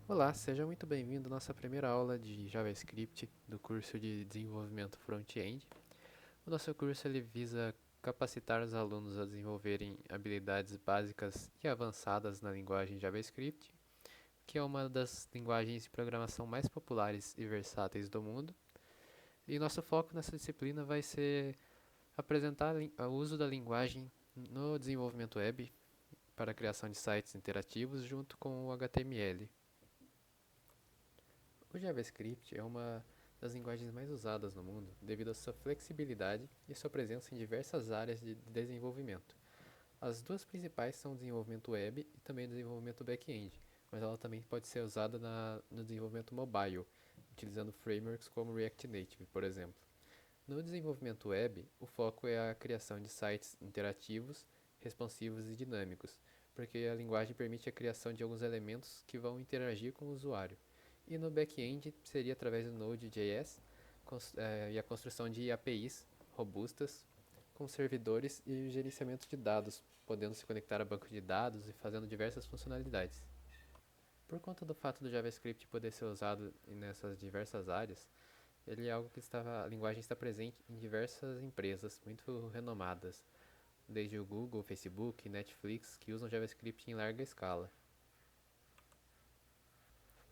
Olá, seja muito bem-vindo à nossa primeira aula de JavaScript do curso de Desenvolvimento Front-End. O nosso curso ele visa capacitar os alunos a desenvolverem habilidades básicas e avançadas na linguagem JavaScript, que é uma das linguagens de programação mais populares e versáteis do mundo. E nosso foco nessa disciplina vai ser apresentar o uso da linguagem no desenvolvimento web para a criação de sites interativos junto com o HTML. O JavaScript é uma das linguagens mais usadas no mundo devido à sua flexibilidade e sua presença em diversas áreas de desenvolvimento. As duas principais são o desenvolvimento web e também o desenvolvimento back-end, mas ela também pode ser usada no desenvolvimento mobile, utilizando frameworks como React Native, por exemplo. No desenvolvimento web, o foco é a criação de sites interativos, responsivos e dinâmicos, porque a linguagem permite a criação de alguns elementos que vão interagir com o usuário. E no back-end seria através do Node.js e a construção de APIs robustas com servidores e gerenciamento de dados, podendo se conectar a banco de dados e fazendo diversas funcionalidades. Por conta do fato do JavaScript poder ser usado nessas diversas áreas, ele é algo que a linguagem está presente em diversas empresas muito renomadas, desde o Google, Facebook, Netflix, que usam JavaScript em larga escala.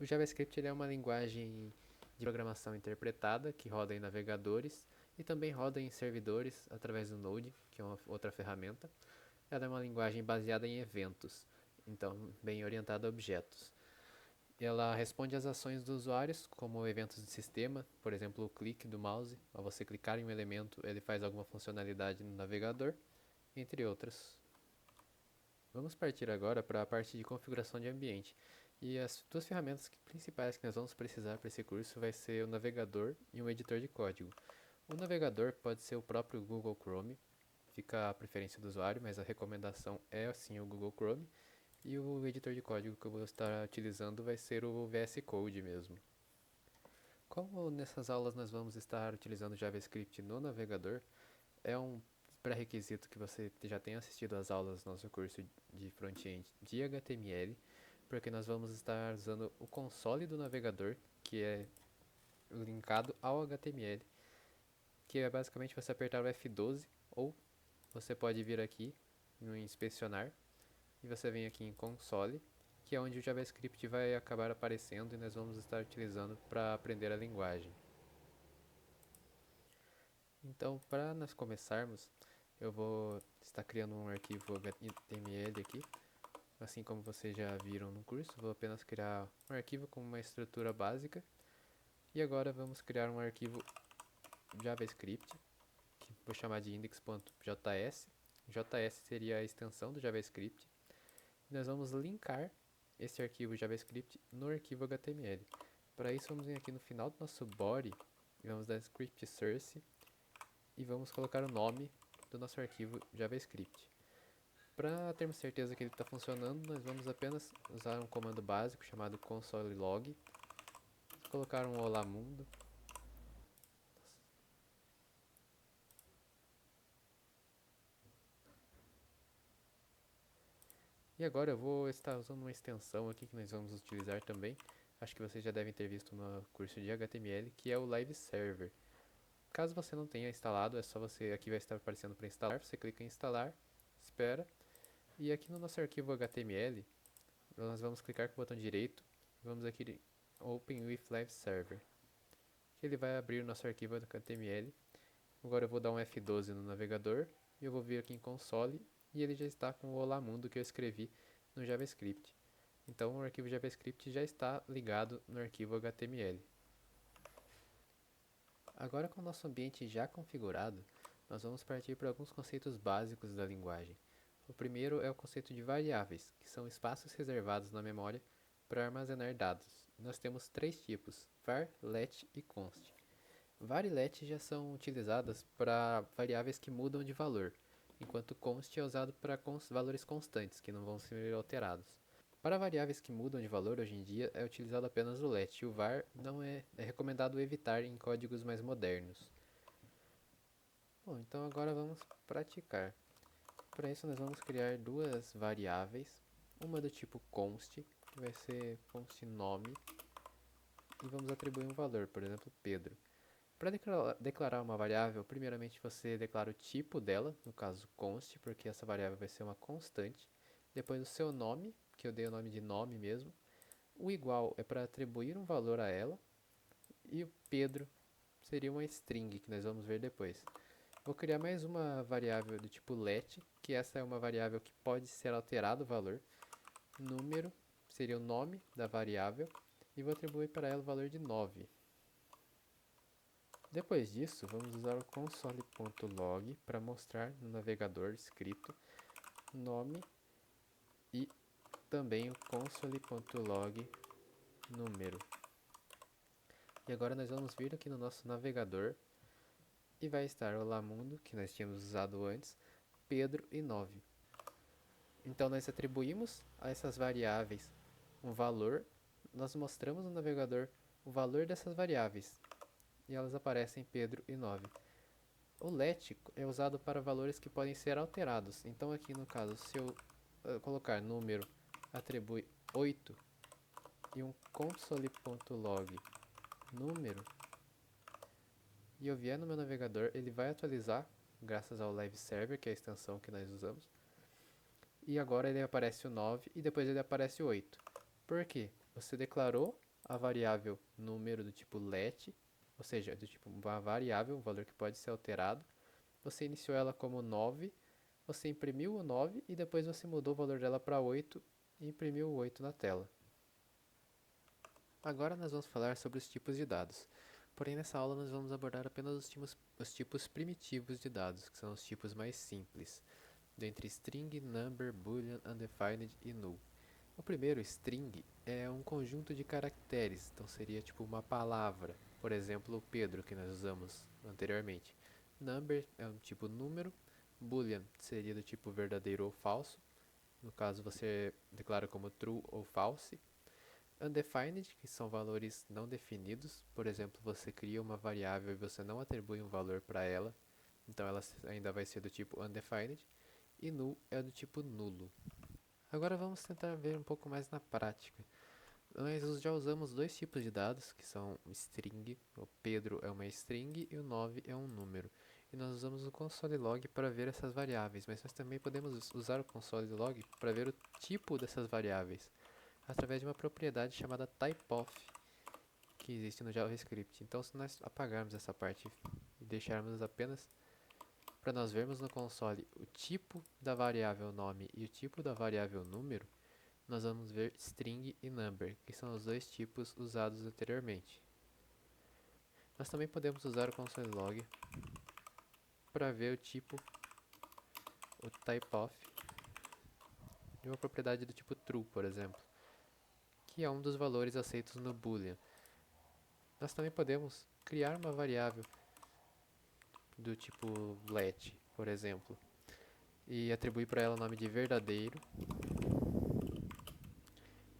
O JavaScript ele é uma linguagem de programação interpretada que roda em navegadores e também roda em servidores através do Node, que é uma outra ferramenta. Ela é uma linguagem baseada em eventos, então bem orientada a objetos. Ela responde às ações dos usuários, como eventos de sistema, por exemplo, o clique do mouse. Ao você clicar em um elemento, ele faz alguma funcionalidade no navegador, entre outras. Vamos partir agora para a parte de configuração de ambiente. E as duas ferramentas principais que nós vamos precisar para esse curso vai ser o navegador e um editor de código. O navegador pode ser o próprio Google Chrome, fica a preferência do usuário, mas a recomendação é sim o Google Chrome. E o editor de código que eu vou estar utilizando vai ser o VS Code mesmo. Como nessas aulas nós vamos estar utilizando JavaScript no navegador, é um pré-requisito que você já tenha assistido às aulas do nosso curso de front-end de HTML, porque nós vamos estar usando o console do navegador, que é linkado ao HTML, que é basicamente você apertar o F12 ou você pode vir aqui no inspecionar e você vem aqui em console, que é onde o JavaScript vai acabar aparecendo e nós vamos estar utilizando para aprender a linguagem. Então, para nós começarmos, eu vou estar criando um arquivo HTML aqui, assim como vocês já viram no curso. Vou apenas criar um arquivo com uma estrutura básica e agora vamos criar um arquivo JavaScript, que vou chamar de index.js. JS seria a extensão do JavaScript. E nós vamos linkar esse arquivo JavaScript no arquivo HTML. Para isso, vamos vir aqui no final do nosso body e vamos dar script source e vamos colocar o nome do nosso arquivo JavaScript. Para termos certeza que ele está funcionando, nós vamos apenas usar um comando básico chamado console.log, colocar um olá mundo. E agora eu vou estar usando uma extensão aqui que nós vamos utilizar também. Acho que vocês já devem ter visto no curso de HTML, que é o Live Server. Caso você não tenha instalado, é só você, aqui vai estar aparecendo para instalar, você clica em instalar, espera, e aqui no nosso arquivo HTML, nós vamos clicar com o botão direito, vamos aqui em Open with Live Server, que ele vai abrir o nosso arquivo HTML. Agora eu vou dar um F12 no navegador, e eu vou vir aqui em console, e ele já está com o Olá Mundo que eu escrevi no JavaScript. Então o arquivo JavaScript já está ligado no arquivo HTML. Agora com o nosso ambiente já configurado, nós vamos partir para alguns conceitos básicos da linguagem. O primeiro é o conceito de variáveis, que são espaços reservados na memória para armazenar dados. Nós temos três tipos: var, let e const. Var e let já são utilizadas para variáveis que mudam de valor, enquanto const é usado para valores constantes, que não vão ser alterados. Para variáveis que mudam de valor hoje em dia é utilizado apenas o let e o var não é recomendado evitar em códigos mais modernos. Bom, então agora vamos praticar. Para isso nós vamos criar duas variáveis, uma do tipo const que vai ser const nome, e vamos atribuir um valor, por exemplo, Pedro. Para declarar uma variável, primeiramente você declara o tipo dela, no caso const, porque essa variável vai ser uma constante. Depois o seu nome, que eu dei o nome de nome mesmo. O igual é para atribuir um valor a ela. E o Pedro seria uma string, que nós vamos ver depois. Vou criar mais uma variável do tipo let, que essa é uma variável que pode ser alterado o valor. Número seria o nome da variável. E vou atribuir para ela o valor de 9. Depois disso, vamos usar o console.log para mostrar no navegador escrito nome e também o console.log número. E agora nós vamos vir aqui no nosso navegador e vai estar o Lamundo, que nós tínhamos usado antes, Pedro e 9. Então nós atribuímos a essas variáveis um valor, nós mostramos no navegador o valor dessas variáveis e elas aparecem Pedro e 9. O let é usado para valores que podem ser alterados. Então aqui no caso, se eu colocar número atribui 8 e um console.log número e eu vier no meu navegador, ele vai atualizar graças ao live server, que é a extensão que nós usamos. E agora ele aparece o 9 e depois ele aparece o 8. Por quê? Você declarou a variável número do tipo let, ou seja, do tipo uma variável, um valor que pode ser alterado. Você iniciou ela como 9, você imprimiu o 9 e depois você mudou o valor dela para 8 e imprimiu o 8 na tela. Agora nós vamos falar sobre os tipos de dados. Porém, nessa aula nós vamos abordar apenas os tipos primitivos de dados, que são os tipos mais simples, dentre string, number, boolean, undefined e null. O primeiro, string, é um conjunto de caracteres, então seria tipo uma palavra, por exemplo, o Pedro, que nós usamos anteriormente. Number é um tipo número, boolean seria do tipo verdadeiro ou falso, no caso você declara como true ou false. Undefined, que são valores não definidos, por exemplo, você cria uma variável e você não atribui um valor para ela, então ela ainda vai ser do tipo undefined. E null é do tipo nulo. Agora vamos tentar ver um pouco mais na prática. Nós já usamos dois tipos de dados, que são string, o Pedro é uma string e o 9 é um número. E nós usamos o console.log para ver essas variáveis, mas nós também podemos usar o console.log para ver o tipo dessas variáveis, através de uma propriedade chamada typeof, que existe no JavaScript. Então, se nós apagarmos essa parte e deixarmos apenas para nós vermos no console o tipo da variável nome e o tipo da variável número, nós vamos ver string e number, que são os dois tipos usados anteriormente. Nós também podemos usar o console.log para ver o tipo, o typeof, de uma propriedade do tipo true, por exemplo, que é um dos valores aceitos no boolean. Nós também podemos criar uma variável do tipo let, por exemplo, e atribuir para ela o nome de verdadeiro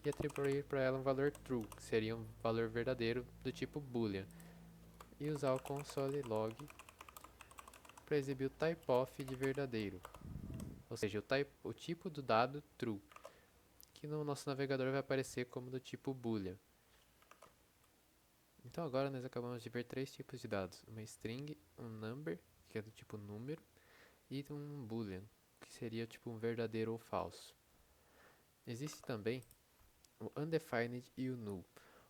e atribuir para ela um valor true, que seria um valor verdadeiro do tipo boolean, e usar o console.log para exibir o typeof de verdadeiro, ou seja, o tipo do dado true, que no nosso navegador vai aparecer como do tipo boolean. Então agora nós acabamos de ver três tipos de dados, uma string, um number, que é do tipo número, e um boolean, que seria tipo um verdadeiro ou falso. Existe também o undefined e o null.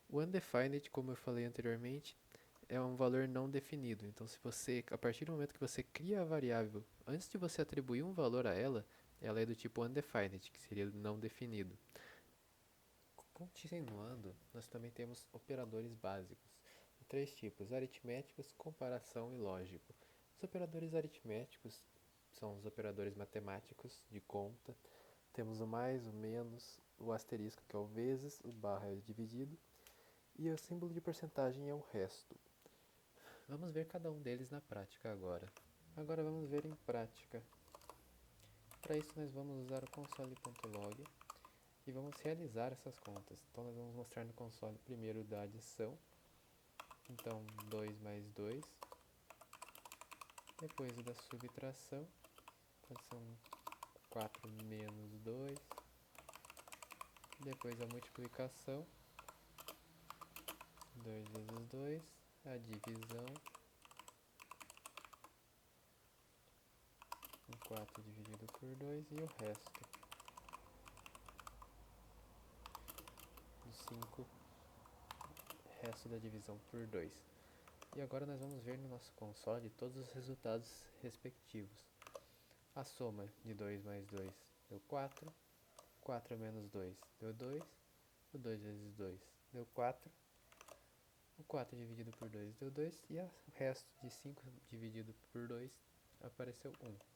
O undefined, como eu falei anteriormente, é um valor não definido. Então, se você, a partir do momento que você cria a variável, antes de você atribuir um valor a ela, ela é do tipo undefined, que seria não definido. Continuando, nós também temos operadores básicos, de três tipos: aritméticos, comparação e lógico. Os operadores aritméticos são os operadores matemáticos de conta. Temos o mais, o menos, o asterisco, que é o vezes, o barra é o dividido, e o símbolo de porcentagem é o resto. Vamos ver cada um deles na prática agora. Agora vamos ver em prática. Para isso nós vamos usar o console.log e vamos realizar essas contas. Então nós vamos mostrar no console primeiro da adição. Então 2 mais 2. Depois o da subtração. Então são 4 menos 2. depois a multiplicação, 2 vezes 2, a divisão, 4 dividido por 2 e o resto do 5, resto da divisão por 2. E agora nós vamos ver no nosso console todos os resultados respectivos. A soma de 2 mais 2 deu 4, 4 menos 2 deu 2, o 2 vezes 2 deu 4, o 4 dividido por 2 deu 2 e o resto de 5 dividido por 2 apareceu 1.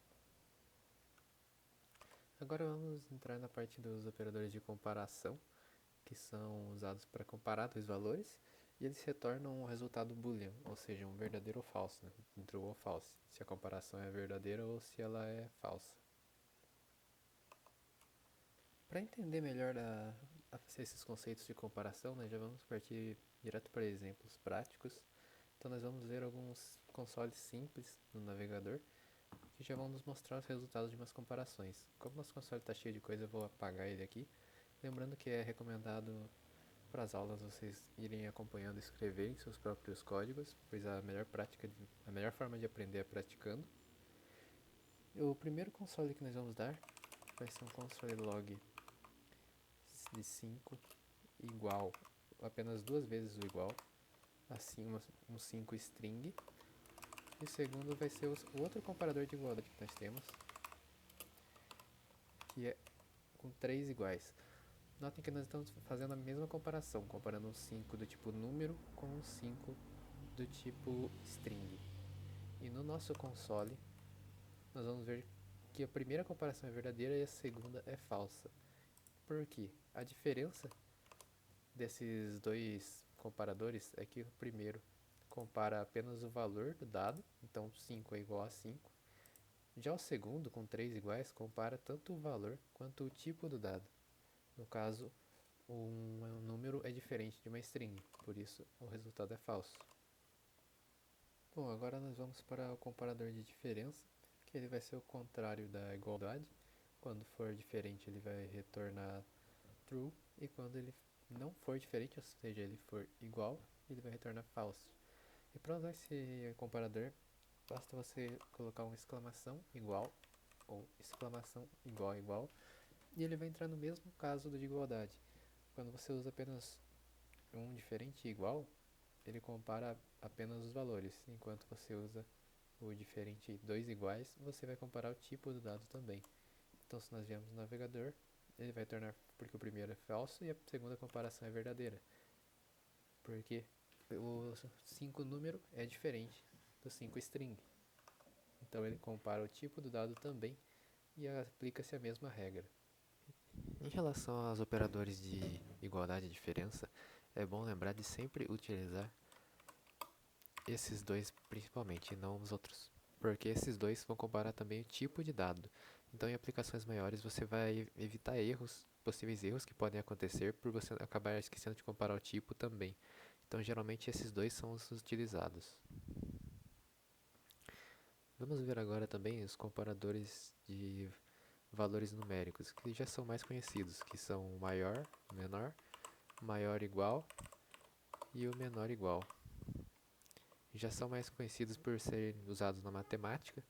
Agora vamos entrar na parte dos operadores de comparação, que são usados para comparar dois valores, e eles retornam um resultado boolean, ou seja, um verdadeiro ou falso, né? True ou false, se a comparação é verdadeira ou se ela é falsa. Para entender melhor esses conceitos de comparação, nós já vamos partir direto para exemplos práticos. Então nós vamos ver alguns consoles simples no navegador, que já vão nos mostrar os resultados de umas comparações. Como nosso console está cheio de coisa, eu vou apagar ele aqui. Lembrando que é recomendado para as aulas vocês irem acompanhando e escreverem seus próprios códigos, pois a melhor forma de aprender é praticando. O primeiro console que nós vamos dar vai ser um console log de 5 igual, apenas duas vezes o igual, assim um 5 string. E o segundo vai ser o outro comparador de igualdade que nós temos, que é com 3 iguais. Notem que nós estamos fazendo a mesma comparação, comparando um 5 do tipo número com um 5 do tipo string. E no nosso console, nós vamos ver que a primeira comparação é verdadeira e a segunda é falsa. Por quê? A diferença desses dois comparadores é que o primeiro compara apenas o valor do dado, então 5 é igual a 5. Já o segundo, com 3 iguais, compara tanto o valor quanto o tipo do dado. No caso, um número é diferente de uma string, por isso o resultado é falso. Bom, agora nós vamos para o comparador de diferença, que ele vai ser o contrário da igualdade. Quando for diferente, ele vai retornar true, e quando ele não for diferente, ou seja, ele for igual, ele vai retornar falso. E para usar esse comparador, basta você colocar uma exclamação igual ou exclamação igual igual, e ele vai entrar no mesmo caso do de igualdade. Quando você usa apenas um diferente e igual, ele compara apenas os valores, enquanto você usa o diferente dois iguais, você vai comparar o tipo do dado também. Então, se nós viemos no navegador, ele vai tornar porque o primeiro é falso e a segunda comparação é verdadeira, porque o 5 número é diferente do 5 string. Então ele compara o tipo do dado também e aplica-se a mesma regra. Em relação aos operadores de igualdade e diferença, é bom lembrar de sempre utilizar esses dois principalmente, e não os outros, porque esses dois vão comparar também o tipo de dado. Então, em aplicações maiores, você vai evitar possíveis erros que podem acontecer por você acabar esquecendo de comparar o tipo também. Então, geralmente, esses dois são os utilizados. Vamos ver agora também os comparadores de valores numéricos, que já são mais conhecidos, que são o maior, menor, maior igual e o menor igual. Já são mais conhecidos por serem usados na matemática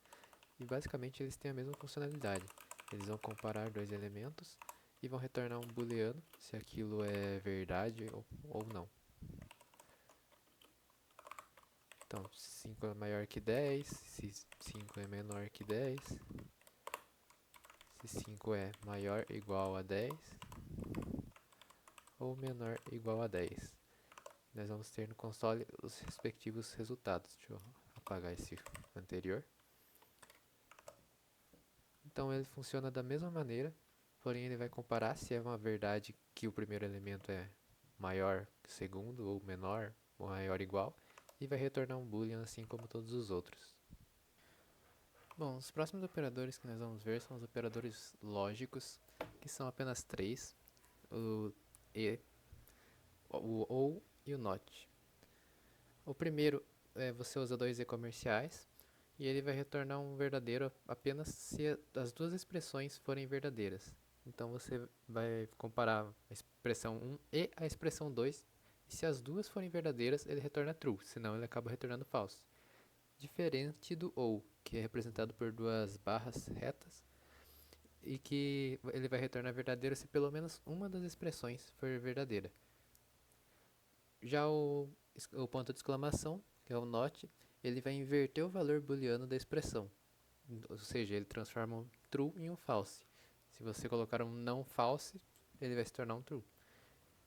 e basicamente eles têm a mesma funcionalidade. Eles vão comparar dois elementos e vão retornar um booleano se aquilo é verdade ou não. Então, se 5 é maior que 10, se 5 é menor que 10, se 5 é maior ou igual a 10 ou menor ou igual a 10. Nós vamos ter no console os respectivos resultados. Deixa eu apagar esse anterior. Então ele funciona da mesma maneira, porém ele vai comparar se é uma verdade que o primeiro elemento é maior que o segundo, ou menor, ou maior ou igual, e vai retornar um boolean assim como todos os outros. Bom, os próximos operadores que nós vamos ver são os operadores lógicos, que são apenas três, o e, o ou e o not. O primeiro você usa dois e comerciais, e ele vai retornar um verdadeiro apenas se as duas expressões forem verdadeiras. Então você vai comparar a expressão 1 e a expressão 2, e se as duas forem verdadeiras, ele retorna true, senão ele acaba retornando false. Diferente do ou, que é representado por duas barras retas, e que ele vai retornar verdadeiro se pelo menos uma das expressões for verdadeira. Já o ponto de exclamação, que é o not, ele vai inverter o valor booleano da expressão, ou seja, ele transforma um true em um false. Se você colocar um não false, ele vai se tornar um true.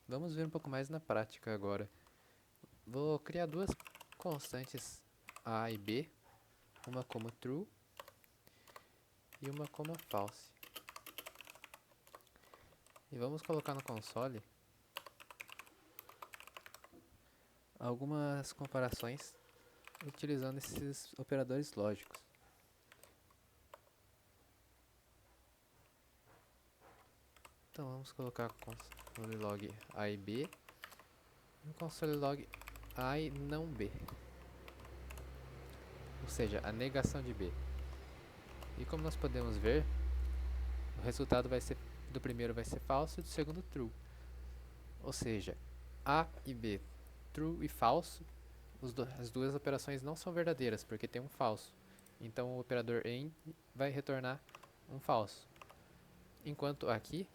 Vamos ver um pouco mais na prática agora. Vou criar duas constantes a e b, uma como true e uma como false. E vamos colocar no console algumas comparações utilizando esses operadores lógicos. Então vamos colocar console log a e b e console log a e não b, ou seja, a negação de b. E como nós podemos ver, o resultado do primeiro vai ser falso e do segundo true. Ou seja, a e b, true e falso, as duas operações não são verdadeiras, porque tem um falso. Então o operador AND vai retornar um falso. Enquanto aqui,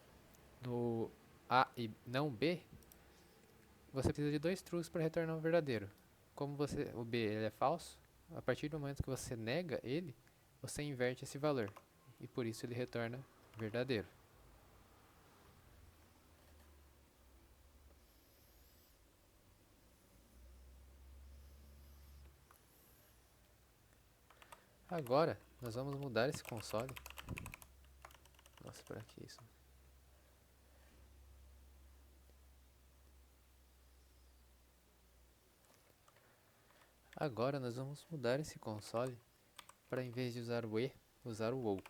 no A e não B, você precisa de dois trues para retornar um verdadeiro. Como o B ele é falso, a partir do momento que você nega ele, você inverte esse valor. E por isso ele retorna verdadeiro. Agora, nós vamos mudar esse console. Nossa, para que isso? Agora nós vamos mudar esse console para, em vez de usar o e, usar o ou,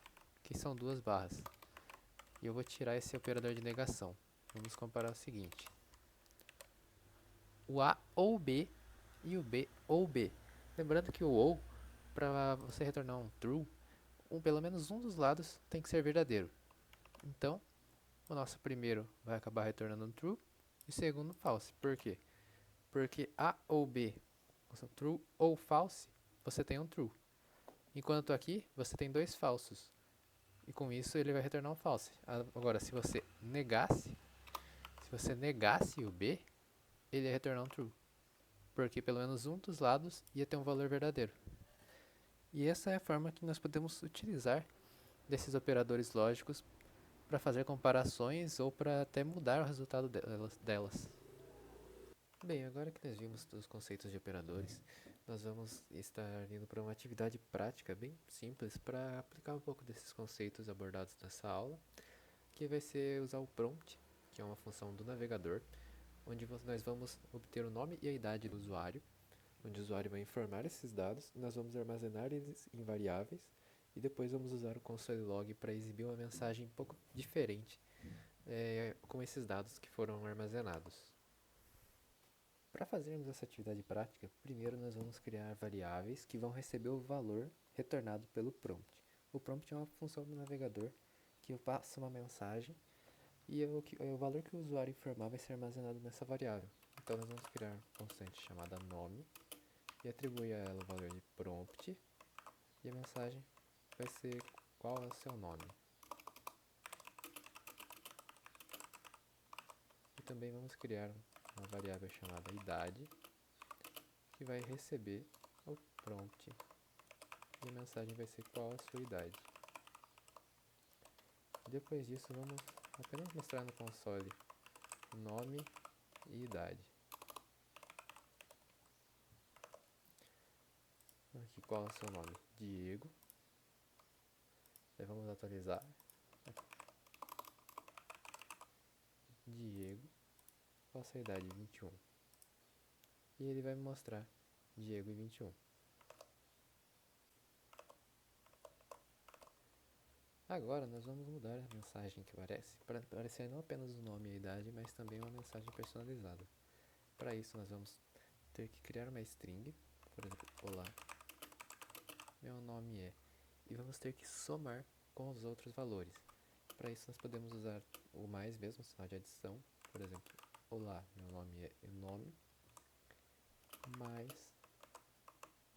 que são duas barras. E eu vou tirar esse operador de negação. Vamos comparar o seguinte: o a ou b e o b ou b. Lembrando que o ou, para você retornar um true, pelo menos um dos lados tem que ser verdadeiro. Então, o nosso primeiro vai acabar retornando um true e o segundo false. Por quê? Porque a ou b, true ou false, você tem um true. Enquanto aqui você tem dois falsos. E com isso ele vai retornar um false. Agora, se você negasse o b, ele ia retornar um true. Porque pelo menos um dos lados ia ter um valor verdadeiro. E essa é a forma que nós podemos utilizar desses operadores lógicos para fazer comparações ou para até mudar o resultado delas. Bem, agora que nós vimos os conceitos de operadores, nós vamos estar indo para uma atividade prática bem simples para aplicar um pouco desses conceitos abordados nessa aula, que vai ser usar o prompt, que é uma função do navegador, onde nós vamos obter o nome e a idade do usuário, onde o usuário vai informar esses dados, nós vamos armazenar eles em variáveis e depois vamos usar o console log para exibir uma mensagem um pouco diferente com esses dados que foram armazenados. Para fazermos essa atividade prática, primeiro nós vamos criar variáveis que vão receber o valor retornado pelo prompt. O prompt é uma função do navegador que passa uma mensagem e o valor que o usuário informar vai ser armazenado nessa variável. Então nós vamos criar uma constante chamada nome e atribuir a ela o valor de prompt e a mensagem vai ser qual é o seu nome. E também vamos criar uma variável chamada idade que vai receber o prompt e a mensagem vai ser qual a sua idade. Depois disso vamos apenas mostrar no console nome e idade. Aqui qual é o seu nome? Diego. Daí vamos atualizar. Diego. Qual a sua idade? 21. E ele vai me mostrar Diego e 21. Agora nós vamos mudar a mensagem que aparece para aparecer não apenas o nome e a idade, mas também uma mensagem personalizada. Para isso nós vamos ter que criar uma string, por exemplo, olá, meu nome é, e vamos ter que somar com os outros valores. Para isso nós podemos usar o mais mesmo, sinal de adição. Por exemplo, olá, meu nome é nome, mais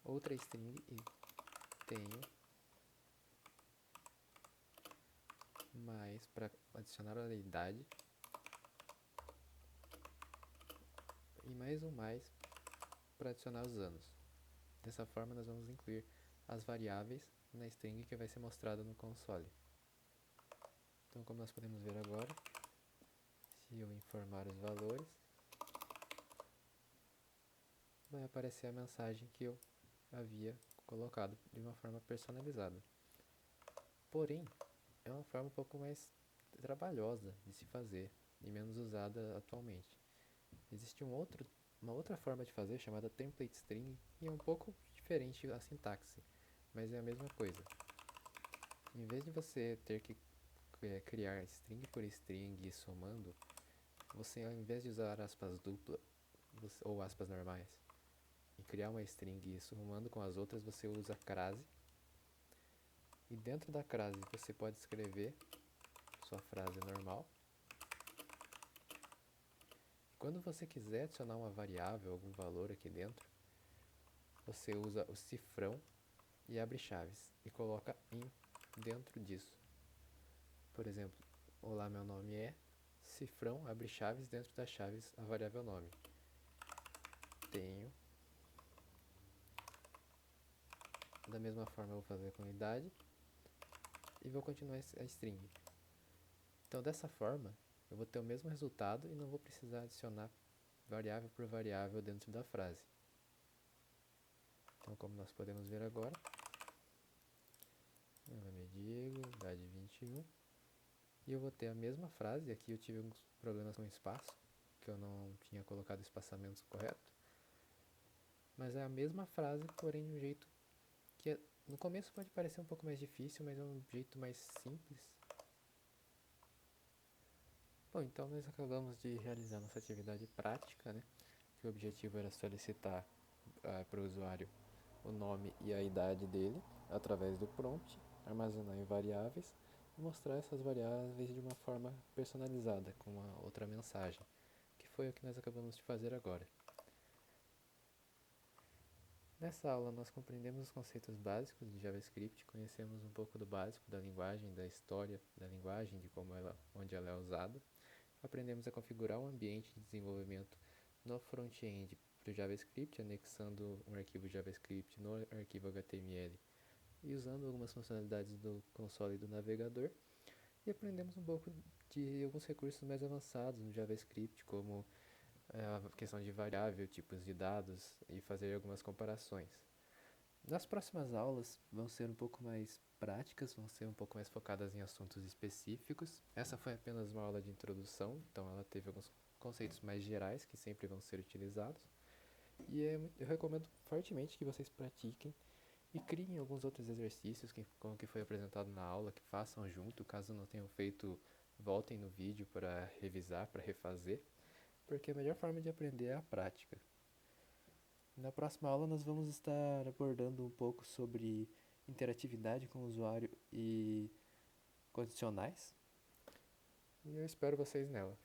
outra string e tenho, mais para adicionar a idade, e mais um mais para adicionar os anos. Dessa forma nós vamos incluir as variáveis na string que vai ser mostrada no console. Então, como nós podemos ver agora, se eu informar os valores, vai aparecer a mensagem que eu havia colocado de uma forma personalizada. Porém, é uma forma um pouco mais trabalhosa de se fazer e menos usada atualmente. Existe uma outra forma de fazer chamada template string e é um pouco diferente a sintaxe, mas é a mesma coisa. Em vez de você ter que criar string por string e somando, você, ao invés de usar aspas dupla ou aspas normais e criar uma string somando com as outras, você usa crase. E dentro da crase você pode escrever sua frase normal. Quando você quiser adicionar uma variável, algum valor aqui dentro, você usa o cifrão e abre chaves e coloca em dentro disso. Por exemplo, olá, meu nome é cifrão, abre chaves, dentro das chaves a variável nome. Tenho. Da mesma forma eu vou fazer com idade e vou continuar a string. Então dessa forma eu vou ter o mesmo resultado e não vou precisar adicionar variável por variável dentro da frase. Então, como nós podemos ver agora, meu nome é Diego, idade 21, e eu vou ter a mesma frase. Aqui eu tive alguns problemas com espaço, que eu não tinha colocado o espaçamento correto, mas é a mesma frase, porém de um jeito que no começo pode parecer um pouco mais difícil, mas é um jeito mais simples. Bom, então nós acabamos de realizar nossa atividade prática, né? Que o objetivo era solicitar para o usuário o nome e a idade dele através do prompt, armazenar em variáveis e mostrar essas variáveis de uma forma personalizada com uma outra mensagem, que foi o que nós acabamos de fazer agora. Nessa aula nós compreendemos os conceitos básicos de JavaScript, conhecemos um pouco do básico da linguagem, da história da linguagem, de onde ela é usada. Aprendemos a configurar um ambiente de desenvolvimento no front-end para o JavaScript, anexando um arquivo JavaScript no arquivo HTML e usando algumas funcionalidades do console e do navegador. E aprendemos um pouco de alguns recursos mais avançados no JavaScript, como a questão de variável, tipos de dados e fazer algumas comparações. Nas próximas aulas vão ser um pouco mais práticas, vão ser um pouco mais focadas em assuntos específicos. Essa foi apenas uma aula de introdução, então ela teve alguns conceitos mais gerais que sempre vão ser utilizados. E eu recomendo fortemente que vocês pratiquem e criem alguns outros exercícios como que foi apresentado na aula, que façam junto. Caso não tenham feito, voltem no vídeo para revisar, para refazer, porque a melhor forma de aprender é a prática. Na próxima aula nós vamos estar abordando um pouco sobre interatividade com o usuário e condicionais. E eu espero vocês nela.